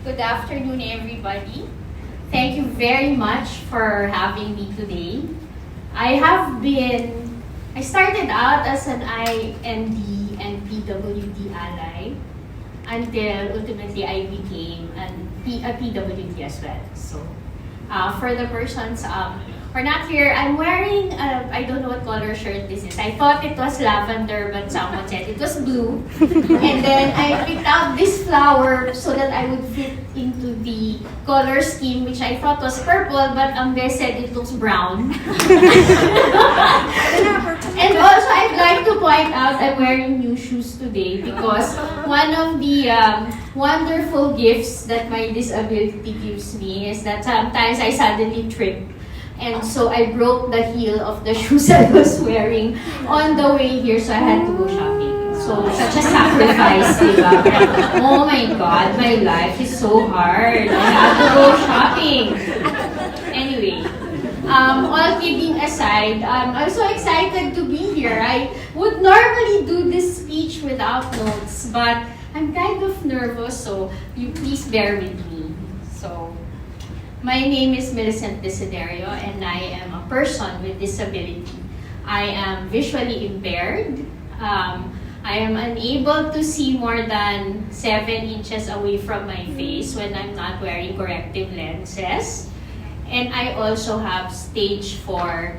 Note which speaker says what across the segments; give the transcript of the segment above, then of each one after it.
Speaker 1: Good afternoon, everybody. Thank you very much for having me today. I started out as an IND and PWD ally until ultimately I became a PWD as well. So, for the persons who are not here, I'm wearing, I don't know what color shirt this is. I thought it was lavender, but someone said it was blue. And then I picked out this flower so that I would fit into the color scheme, which I thought was purple, but Ambe said it looks brown. And also, I'd like to point out I'm wearing new shoes today because one of the wonderful gifts that my disability gives me is that sometimes I suddenly trip. And so I broke the heel of the shoes I was wearing on the way here, so I had to go shopping. So, such a sacrifice, diba? Oh my God, my life is so hard. I have to go shopping. Anyway, all kidding aside, I'm so excited to be here. I would normally do this speech without notes, but I'm kind of nervous, so you please bear with me. So, my name is Millicent Desiderio, and I am a person with disability. I am visually impaired. I am unable to see more than 7 inches away from my face when I'm not wearing corrective lenses. And I also have stage 4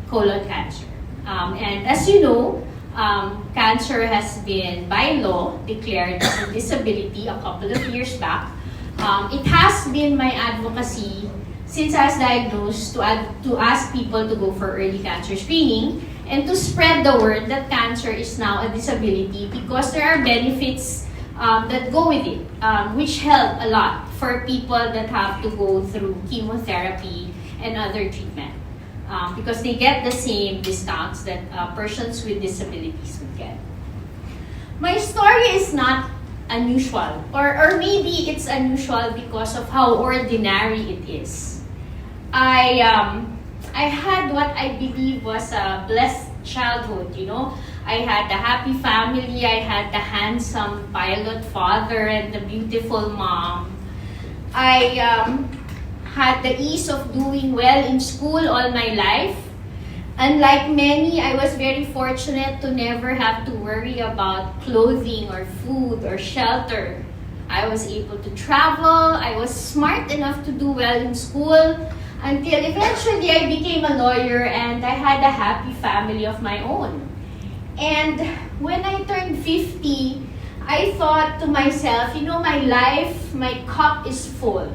Speaker 1: colon cancer. And as you know, cancer has been by law declared as a disability a couple of years back. It has been my advocacy since I was diagnosed to ask people to go for early cancer screening and to spread the word that cancer is now a disability because there are benefits that go with it, which help a lot for people that have to go through chemotherapy and other treatment because they get the same discounts that persons with disabilities would get. My story is not unusual, or maybe it's unusual because of how ordinary it is. I had what I believe was a blessed childhood, you know. I had a happy family, I had the handsome pilot father and the beautiful mom. I had the ease of doing well in school all my life. Unlike many, I was very fortunate to never have to worry about clothing or food or shelter. I was able to travel. I was smart enough to do well in school until eventually I became a lawyer and I had a happy family of my own. And when I turned 50, I thought to myself, you know, my life, my cup is full.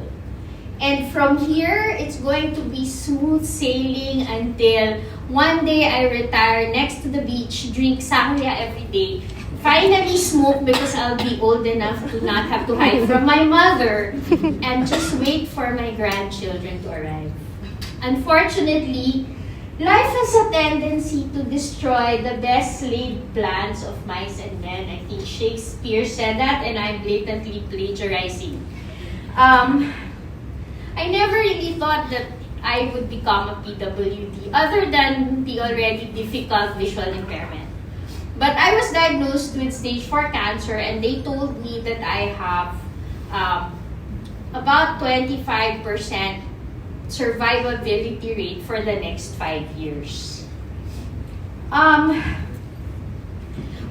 Speaker 1: And from here, it's going to be smooth sailing until one day I retire next to the beach, drink sangria every day, finally smoke because I'll be old enough to not have to hide from my mother, and just wait for my grandchildren to arrive. Unfortunately, life has a tendency to destroy the best laid plans of mice and men. I think Shakespeare said that, and I'm blatantly plagiarizing. I never really thought that I would become a PWD other than the already difficult visual impairment. But I was diagnosed with stage 4 cancer and they told me that I have about 25% survivability rate for the next 5 years. When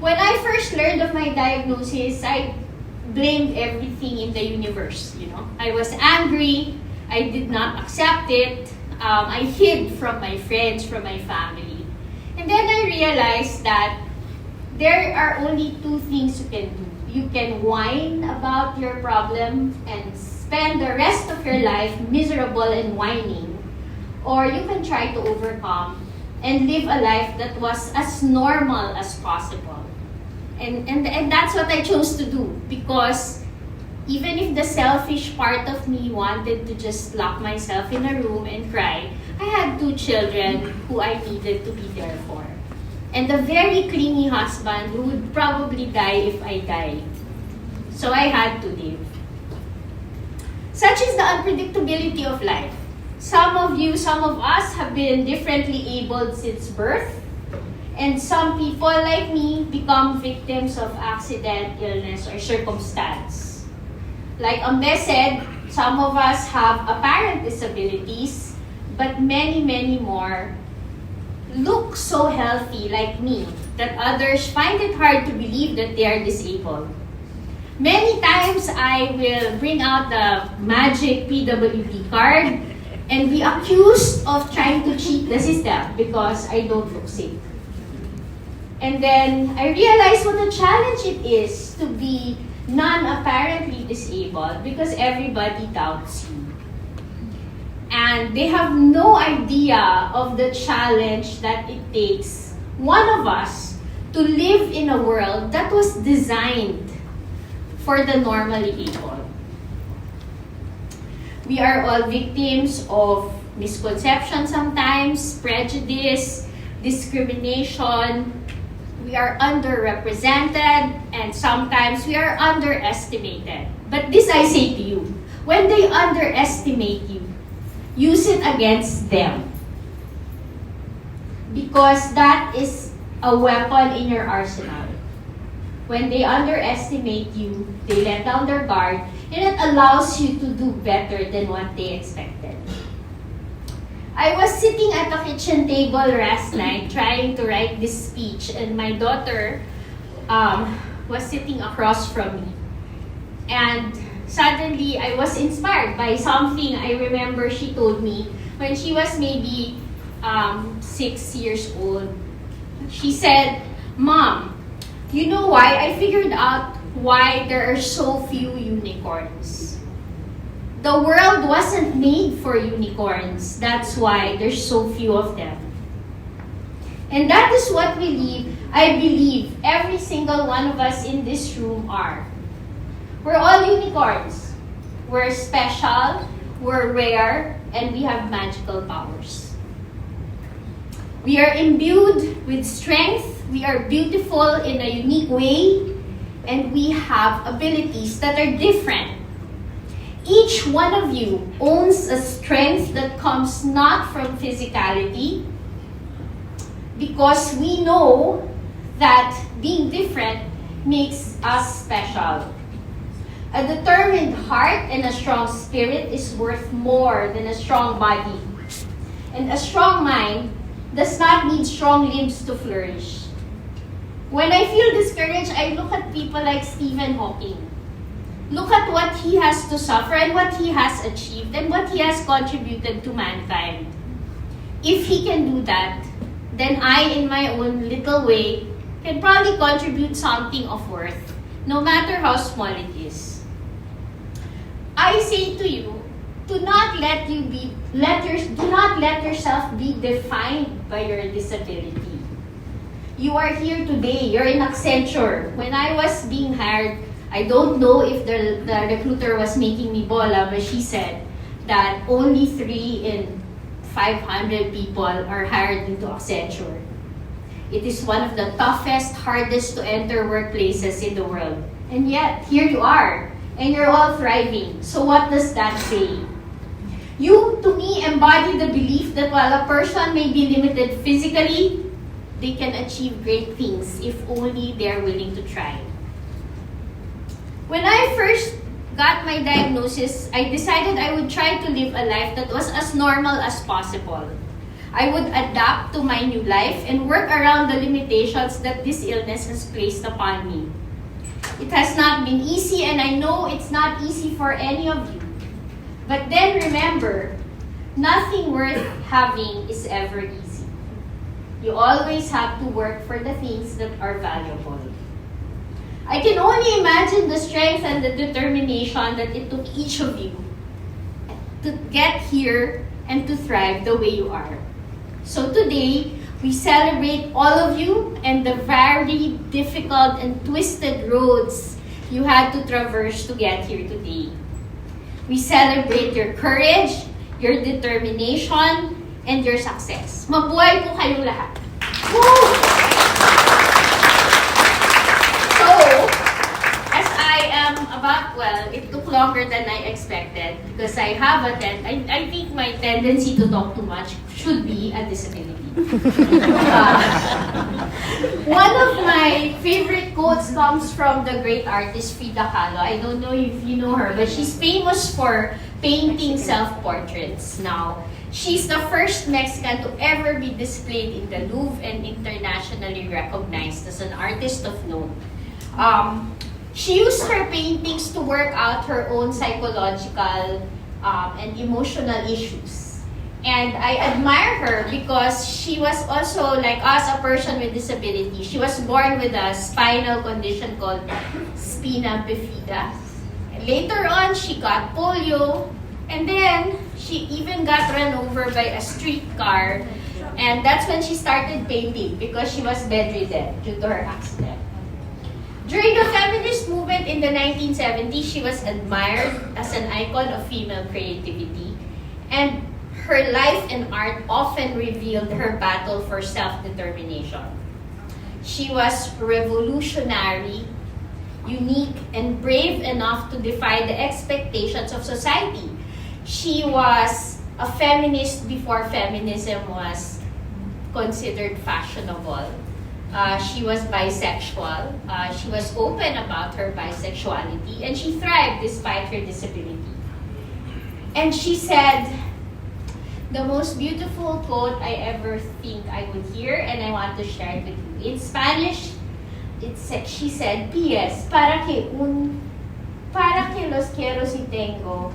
Speaker 1: I first learned of my diagnosis, I blamed everything in the universe, you know. I was angry, I did not accept it, I hid from my friends, from my family. And then I realized that there are only 2 things you can do. You can whine about your problem and spend the rest of your life miserable and whining, or you can try to overcome and live a life that was as normal as possible. And that's what I chose to do, because even if the selfish part of me wanted to just lock myself in a room and cry, I had 2 children who I needed to be there for. And a very clingy husband who would probably die if I died. So I had to live. Such is the unpredictability of life. Some of us have been differently abled since birth. And some people like me become victims of accident, illness, or circumstance. Like Ambe said, some of us have apparent disabilities, but many, many more look so healthy like me that others find it hard to believe that they are disabled. Many times I will bring out the magic PWD card and be accused of trying to cheat the system because I don't look sick. And then I realize what a challenge it is to be non-apparently disabled because everybody doubts you. And they have no idea of the challenge that it takes one of us to live in a world that was designed for the normally able. We are all victims of misconception sometimes, prejudice, discrimination. We are underrepresented, and sometimes we are underestimated. But this I say to you, when they underestimate you, use it against them. Because that is a weapon in your arsenal. When they underestimate you, they let down their guard, and it allows you to do better than what they expected. I was sitting at the kitchen table last night trying to write this speech, and my daughter was sitting across from me. And suddenly, I was inspired by something I remember she told me when she was maybe 6 years old. She said, "Mom, you know why? I figured out why there are so few unicorns. The world wasn't made for unicorns. That's why there's so few of them." And that is what I believe every single one of us in this room are. We're all unicorns. We're special, we're rare, and we have magical powers. We are imbued with strength, we are beautiful in a unique way, and we have abilities that are different. Each one of you owns a strength that comes not from physicality, because we know that being different makes us special. A determined heart and a strong spirit is worth more than a strong body. And a strong mind does not need strong limbs to flourish. When I feel discouraged, I look at people like Stephen Hawking. Look at what he has to suffer and what he has achieved and what he has contributed to mankind. If he can do that, then I, in my own little way, can probably contribute something of worth, no matter how small it is. I say to you, do not let yourself be defined by your disability. You are here today, you're in Accenture. When I was being hired, I don't know if the recruiter was making me bola, but she said that only 3 in 500 people are hired into Accenture. It is one of the toughest, hardest to enter workplaces in the world. And yet, here you are, and you're all thriving. So what does that say? You, to me, embody the belief that while a person may be limited physically, they can achieve great things if only they're willing to try. When I first got my diagnosis, I decided I would try to live a life that was as normal as possible. I would adapt to my new life and work around the limitations that this illness has placed upon me. It has not been easy, and I know it's not easy for any of you. But then remember, nothing worth having is ever easy. You always have to work for the things that are valuable. I can only imagine the strength and the determination that it took each of you to get here and to thrive the way you are. So today, we celebrate all of you and the very difficult and twisted roads you had to traverse to get here today. We celebrate your courage, your determination, and your success. Mabuhay po kayong lahat. Woo! So, as I am about, well, it took longer than I expected because I have I think my tendency to talk too much should be a disability. One of my favorite quotes comes from the great artist Frida Kahlo. I don't know if you know her, but she's famous for painting self-portraits. Now, she's the first Mexican to ever be displayed in the Louvre and internationally recognized as an artist of note. She used her paintings to work out her own psychological and emotional issues. And I admire her because she was also, like us, a person with disability. She was born with a spinal condition called spina bifida. Later on, she got polio, and then she even got run over by a streetcar. And that's when she started painting because she was bedridden due to her accident. During the feminist movement in the 1970s, she was admired as an icon of female creativity. And her life and art often revealed her battle for self-determination. She was revolutionary, unique, and brave enough to defy the expectations of society. She was a feminist before feminism was considered fashionable. She was bisexual. She was open about her bisexuality, and she thrived despite her disability. And she said, the most beautiful quote I ever think I would hear, and I want to share it with you. In Spanish, she said, P.S. Para que los quiero si tengo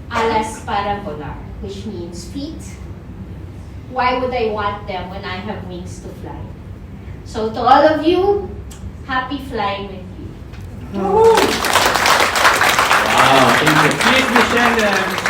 Speaker 1: alas para volar, which means feet. Why would I want them when I have wings to fly? So to all of you, happy flying with you.
Speaker 2: Wow, thank you. Please, Michelle.